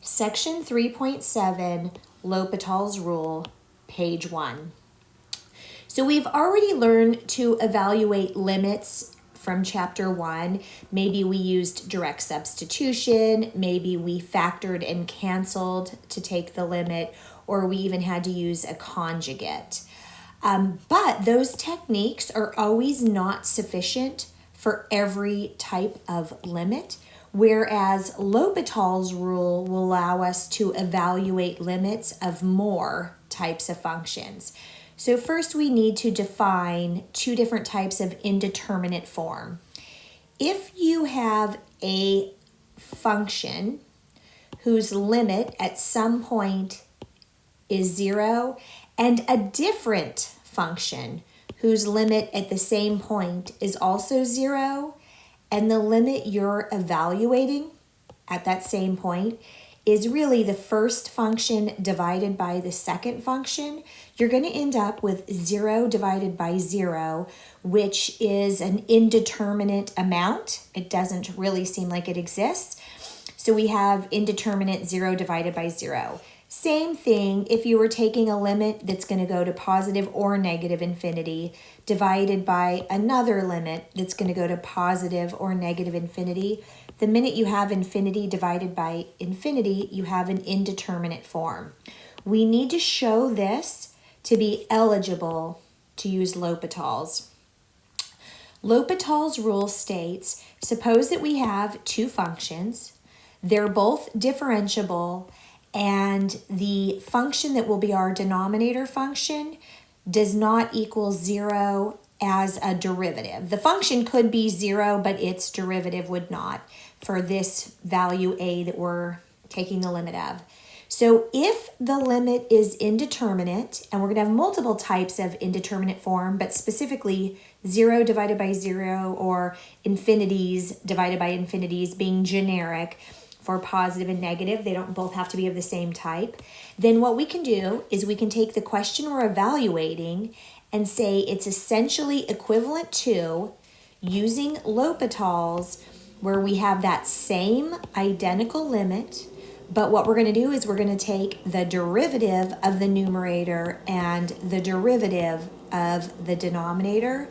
Section 3.7, L'Hospital's rule, page 1. So we've already learned to evaluate limits from chapter 1. Maybe we used direct substitution, maybe we factored and canceled to take the limit, or we even had to use a conjugate. But those techniques are always not sufficient for every type of limit, whereas L'Hospital's rule will allow us to evaluate limits of more types of functions. So first we need to define two different types of indeterminate form. If you have a function whose limit at some point is 0 and a different function whose limit at the same point is also 0, and the limit you're evaluating at that same point is really the first function divided by the second function, you're going to end up with 0 divided by 0, which is an indeterminate amount. It doesn't really seem like it exists. So we have indeterminate 0 divided by 0. Same thing if you were taking a limit that's going to go to positive or negative infinity divided by another limit that's going to go to positive or negative infinity. The minute you have infinity divided by infinity, you have an indeterminate form. We need to show this to be eligible to use L'Hospital's. L'Hospital's rule states, suppose that we have two functions. They're both differentiable, and the function that will be our denominator function does not equal 0 as a derivative. The function could be 0, but its derivative would not for this value a that we're taking the limit of. So if the limit is indeterminate, and we're going to have multiple types of indeterminate form, but specifically 0 divided by 0 or infinities divided by infinities being generic, for positive and negative, they don't both have to be of the same type, then what we can do is we can take the question we're evaluating and say it's essentially equivalent to using L'Hospital's, where we have that same identical limit, but what we're going to do is we're going to take the derivative of the numerator and the derivative of the denominator.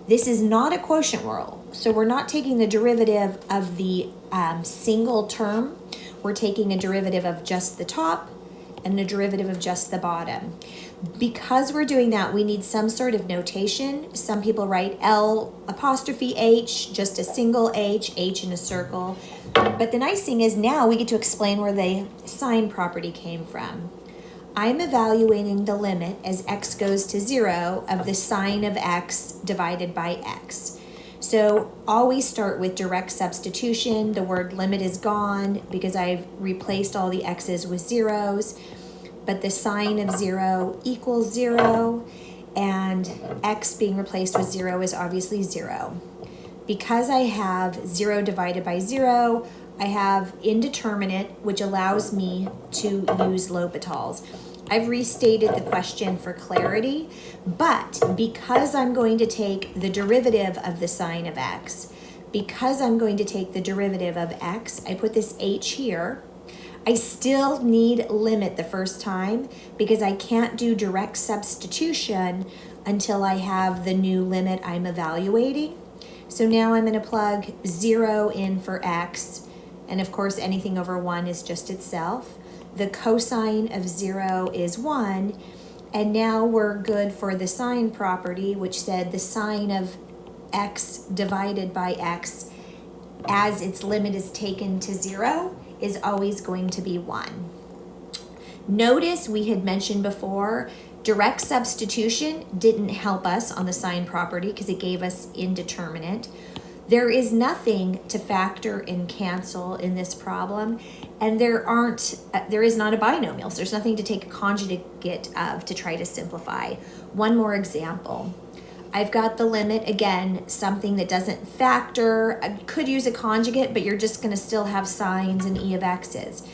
This is not a quotient rule, so we're not taking the derivative of the single term. We're taking a derivative of just the top and a derivative of just the bottom. Because we're doing that, we need some sort of notation. Some people write L apostrophe H, just a single H in a circle. But the nice thing is now we get to explain where the sign property came from. I'm evaluating the limit as x goes to 0 of the sine of x divided by x. So always start with direct substitution. The word limit is gone because I've replaced all the x's with zeros. But the sine of 0 equals 0, and x being replaced with 0 is obviously 0. Because I have 0 divided by 0, I have indeterminate, which allows me to use L'Hospital's. I've restated the question for clarity, but because I'm going to take the derivative of the sine of x, because I'm going to take the derivative of x, I put this h here. I still need limit the first time because I can't do direct substitution until I have the new limit I'm evaluating. So now I'm going to plug 0 in for x, and of course anything over 1 is just itself. The cosine of 0 is 1, and now we're good for the sine property, which said the sine of x divided by x as its limit is taken to 0 is always going to be 1. Notice we had mentioned before, direct substitution didn't help us on the sine property because it gave us indeterminate. There is nothing to factor and cancel in this problem, and there is not a binomial, so there's nothing to take a conjugate of to try to simplify. One more example. I've got the limit, again, something that doesn't factor. I could use a conjugate, but you're just going to still have sines and e of x's.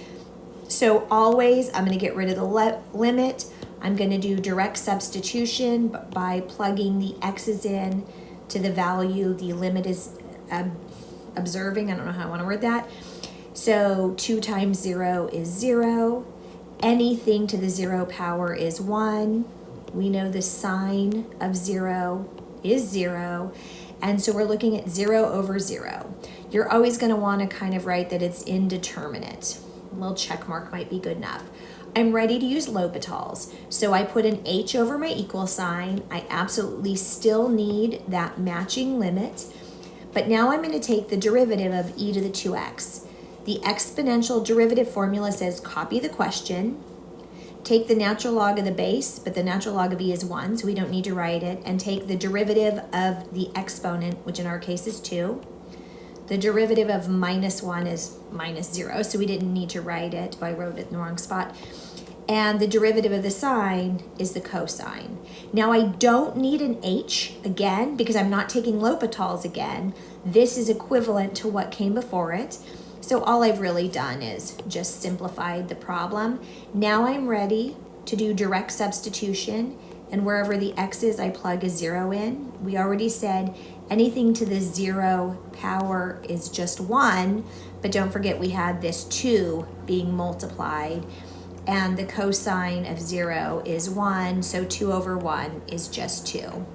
So always, I'm going to get rid of the limit. I'm going to do direct substitution by plugging the x's in to the value the limit is observing. I don't know how I want to word that. So 2 times 0 is 0. Anything to the 0 power is 1. We know the sign of 0 is 0. And so we're looking at 0 over 0. You're always going to want to kind of write that it's indeterminate. A little check mark might be good enough. I'm ready to use L'Hopital's. So I put an H over my equal sign. I absolutely still need that matching limit. But now I'm going to take the derivative of e to the 2x. The exponential derivative formula says copy the question, take the natural log of the base, but the natural log of e is 1, so we don't need to write it, and take the derivative of the exponent, which in our case is 2. The derivative of minus 1 is minus 0, so we didn't need to write it, but I wrote it in the wrong spot. And the derivative of the sign is the cosine. Now I don't need an h again because I'm not taking L'Hopital's again. This is equivalent to what came before it. So all I've really done is just simplified the problem. Now I'm ready to do direct substitution, and wherever the x is, I plug a 0 in. We already said anything to the 0 power is just 1, but don't forget we had this 2 being multiplied, and the cosine of 0 is 1, so 2 over 1 is just 2.